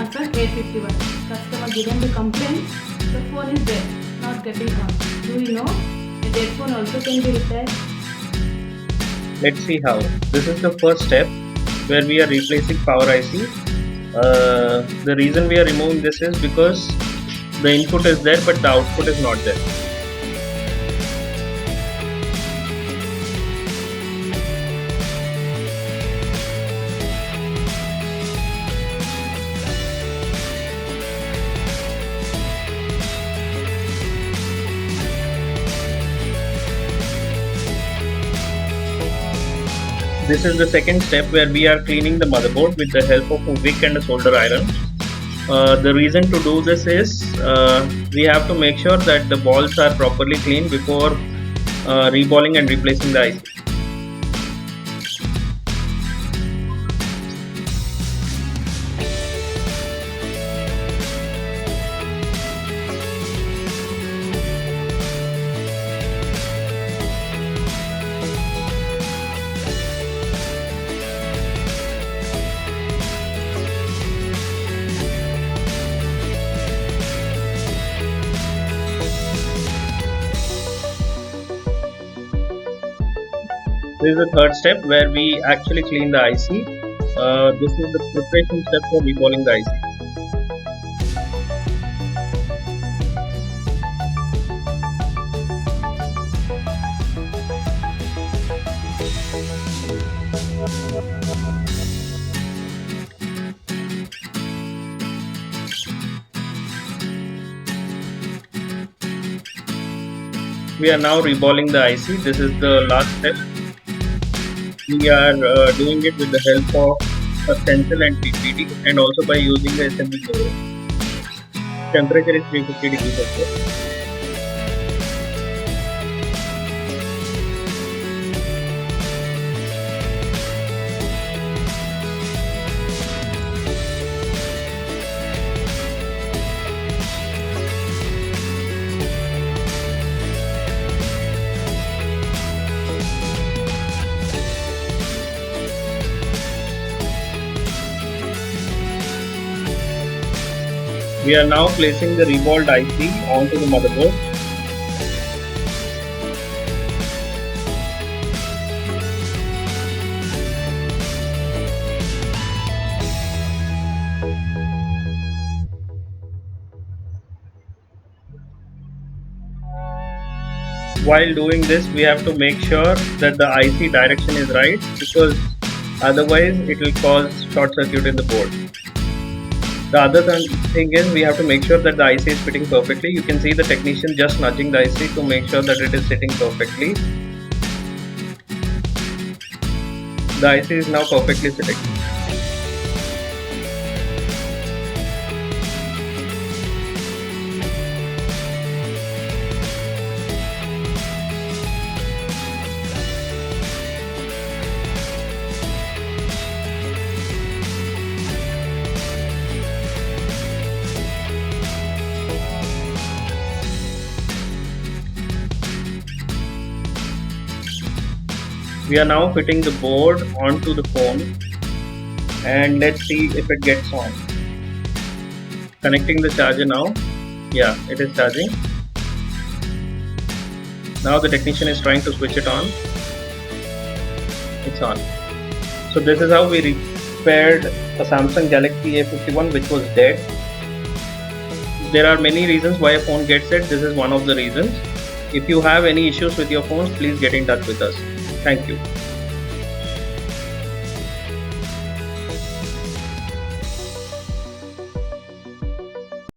Samsung A51. Customer given the complaint, the phone is dead, not getting on. Do you know a dead phone also can be repaired? Let's see how. This is the first step where we are replacing power IC. The reason we are removing this is because the input is there but the output is not there. This is the second step where we are cleaning the motherboard with the help of a wick and a solder iron. The reason to do this is we have to make sure that the balls are properly cleaned before reballing and replacing the IC. This is the third step where we actually clean the IC. This is the preparation step for reballing the IC. We are now reballing the IC. This is the last step. We are doing it with the help of a stencil and PPT and also by using the assembly board. Temperature is 350 degrees Celsius. We are now placing the reballed IC onto the motherboard. While doing this, we have to make sure that the IC direction is right, because otherwise it will cause short circuit in the board. The other thing is we have to make sure that the IC is fitting perfectly. You can see the technician just nudging the IC to make sure that it is sitting perfectly. The IC is now perfectly sitting. We are now fitting the board onto the phone and let's see if it gets on. Connecting the charger now. Yeah, it is charging. Now the technician is trying to switch it on. It's on. So this is how we repaired a Samsung Galaxy A51 which was dead. There are many reasons why a phone gets dead. This is one of the reasons. If you have any issues with your phones, please get in touch with us. Thank you.